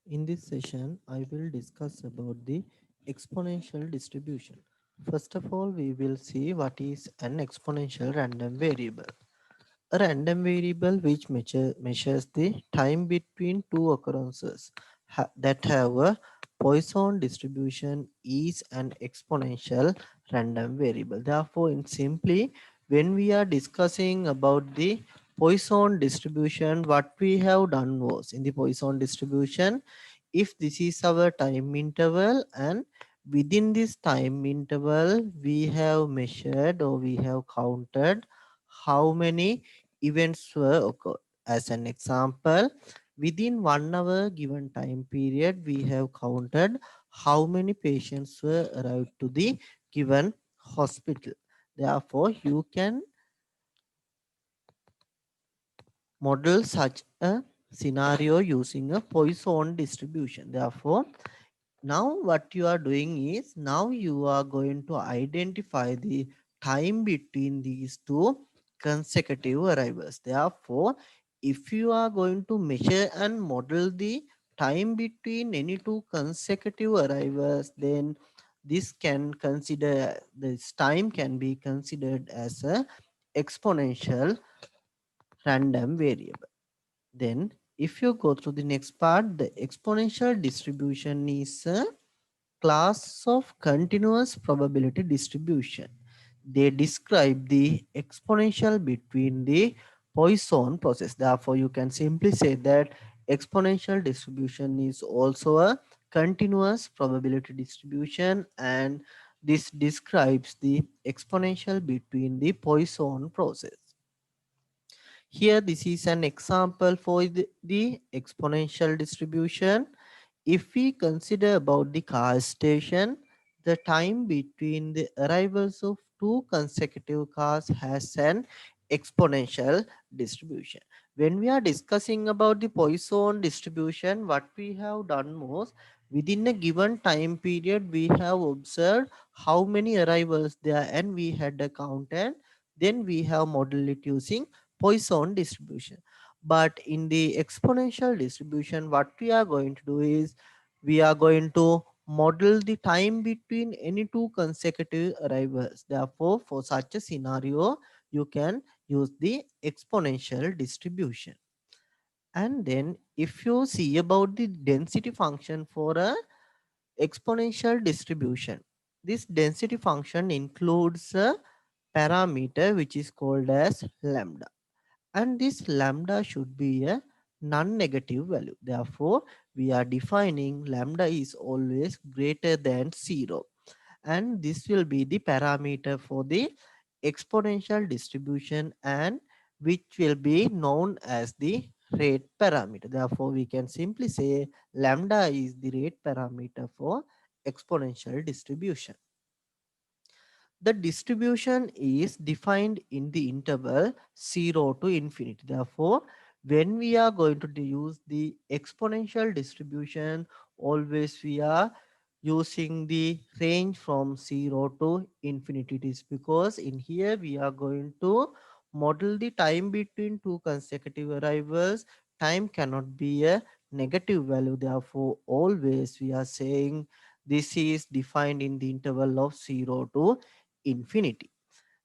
In this session, I will discuss about the exponential distribution. First of all, we will see what is an exponential random variable. A random variable which measures the time between two occurrences that have a Poisson distribution is an exponential random variable. Therefore, in simply, when we are discussing about the Poisson distribution, what we have done was in the Poisson distribution, if this is our time interval and within this time interval we have measured or we have counted how many events were occurred. As an example, within 1 hour given time period, we have counted how many patients were arrived to the given hospital. Therefore, you can model such a scenario using a Poisson distribution. Therefore, now what you are doing is now you are going to identify the time between these two consecutive arrivals. Therefore, if you are going to measure and model the time between any two consecutive arrivals, then this time can be considered as a exponential random variable. Then if you go to the next part, the exponential distribution is a class of continuous probability distribution. They describe the exponential between the Poisson process. Therefore, you can simply say that exponential distribution is also a continuous probability distribution, and this describes the exponential between the Poisson process. Here, this is an example for the exponential distribution. If we consider about the car station, the time between the arrivals of two consecutive cars has an exponential distribution. When we are discussing about the Poisson distribution, what we have done was within a given time period, we have observed how many arrivals there and we had a count, and then we have modeled it using Poisson distribution. But in the exponential distribution, what we are going to do is we are going to model the time between any two consecutive arrivals. Therefore, for such a scenario, you can use the exponential distribution. And then if you see about the density function for a exponential distribution, this density function includes a parameter which is called as lambda, and this lambda should be a non-negative value. Therefore, we are defining lambda is always greater than 0, and this will be the parameter for the exponential distribution, and which will be known as the rate parameter. Therefore, we can simply say lambda is the rate parameter for exponential distribution. The distribution is defined in the interval 0 to infinity. Therefore, when we are going to use the exponential distribution, always we are using the range from 0 to infinity. It is because in here we are going to model the time between two consecutive arrivals. Time cannot be a negative value. Therefore, always we are saying this is defined in the interval of 0 to infinity.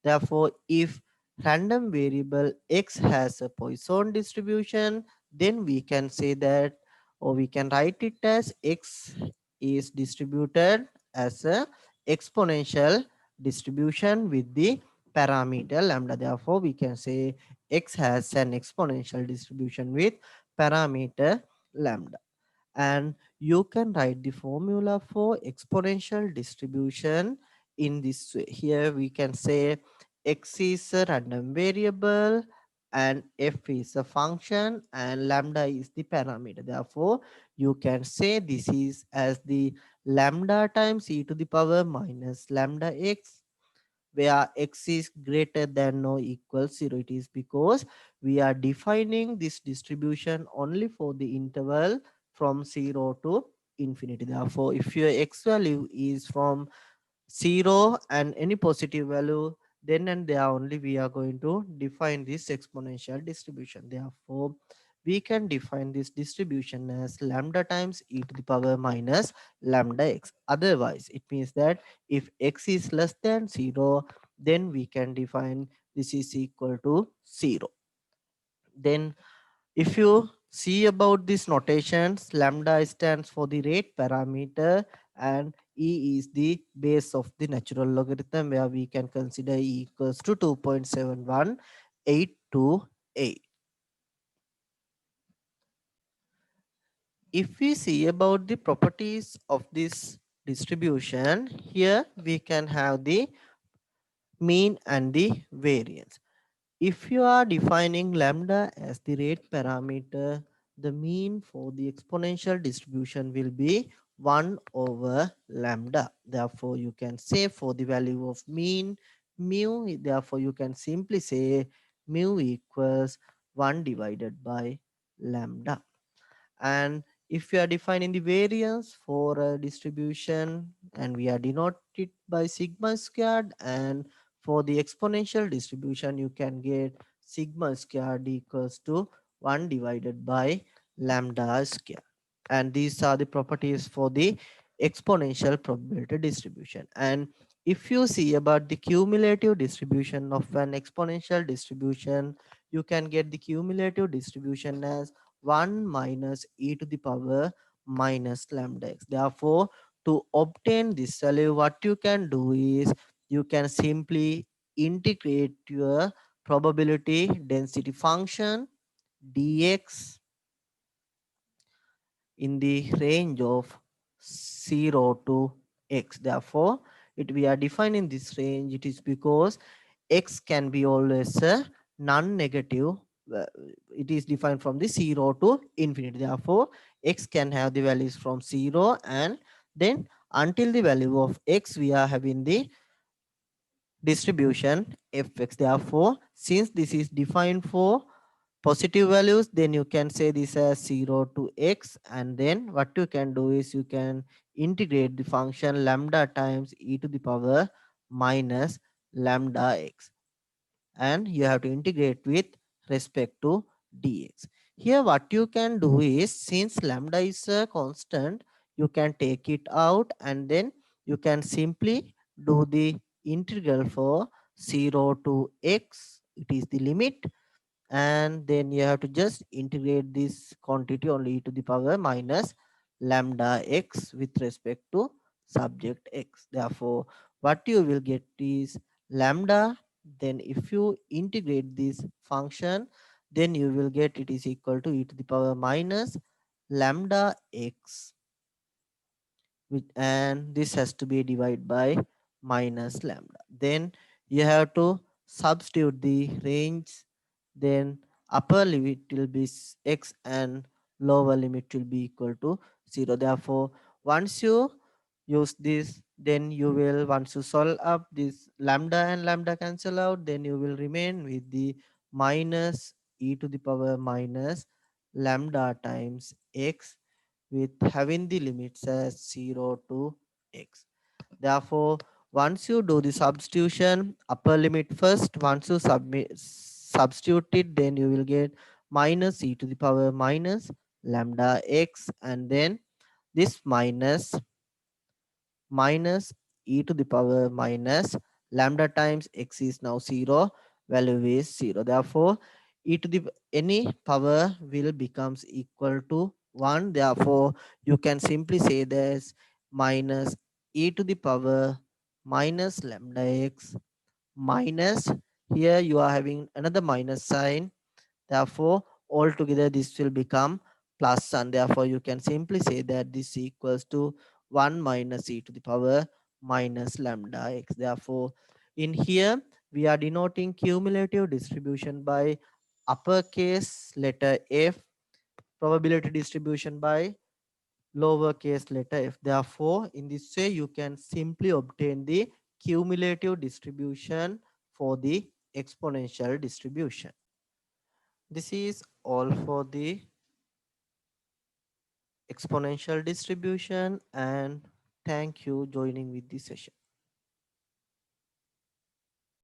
Therefore, if random variable x has a Poisson distribution, then we can say that, or we can write it as x is distributed as a exponential distribution with the parameter lambda. Therefore, we can say x has an exponential distribution with parameter lambda. And you can write the formula for exponential distribution in this way. Here we can say x is a random variable and f is a function and lambda is the parameter. Therefore, you can say this is as the lambda times e to the power minus lambda x, where x is greater than or equal 0. It is because we are defining this distribution only for the interval from 0 to infinity. Therefore, if your x value is from 0 and any positive value, then and there only we are going to define this exponential distribution. Therefore, we can define this distribution as lambda times e to the power minus lambda x. Otherwise, it means that if x is less than 0, then we can define this is equal to 0. Then if you see about these notations, lambda stands for the rate parameter and e is the base of the natural logarithm, where we can consider e equals to 2.71828. If we see about the properties of this distribution, here we can have the mean and the variance. If you are defining lambda as the rate parameter, the mean for the exponential distribution will be 1 over lambda. Therefore, you can say for the value of mean, mu, therefore you can simply say mu equals 1 divided by lambda. And if we are defining the variance for a distribution, and we are denoted by sigma squared, and for the exponential distribution you can get sigma squared equals to 1 divided by lambda squared. And these are the properties for the exponential probability distribution. And if you see about the cumulative distribution of an exponential distribution, you can get the cumulative distribution as 1 minus e to the power minus lambda x. Therefore, to obtain this value, what you can do is you can simply integrate your probability density function dx in the range of 0 to x. Therefore, we are defining this range. It is because x can be always a non-negative. uh, It is defined from the 0 to infinity. Therefore, x can have the values from 0, and then until the value of x, we are having the distribution fx. Therefore, since this is defined for positive values, then you can say this as 0 to x, and then what you can do is you can integrate the function lambda times e to the power minus lambda x, and you have to integrate with respect to dx. Here what you can do is, since lambda is a constant, you can take it out, and then you can simply do the integral for 0 to x, it is the limit, and then you have to just integrate this quantity only e to the power minus lambda x with respect to subject x. Therefore, what you will get is lambda, then if you integrate this function, then you will get it is equal to e to the power minus lambda x, and this has to be divided by minus lambda. Then you have to substitute the range, then upper limit will be x and lower limit will be equal to 0. Therefore, once you use this, then you will, once you solve up this lambda and lambda cancel out, then you will remain with the minus e to the power minus lambda times x, with having the limits as 0 to x. Therefore, once you do the substitution, upper limit first, once you substitute it, then you will get minus e to the power minus lambda x, and then this minus e to the power minus lambda times x is now 0, value is 0. Therefore, e to the any power will becomes equal to 1. Therefore, you can simply say this minus e to the power minus lambda x minus, here you are having another minus sign. Therefore, altogether this will become plus, and therefore you can simply say that this equals to 1 minus e to the power minus lambda x. Therefore, in here we are denoting cumulative distribution by uppercase letter F, probability distribution by lowercase letter f. Therefore, in this way you can simply obtain the cumulative distribution for the exponential distribution. This is all for the exponential distribution, and thank you joining with the session.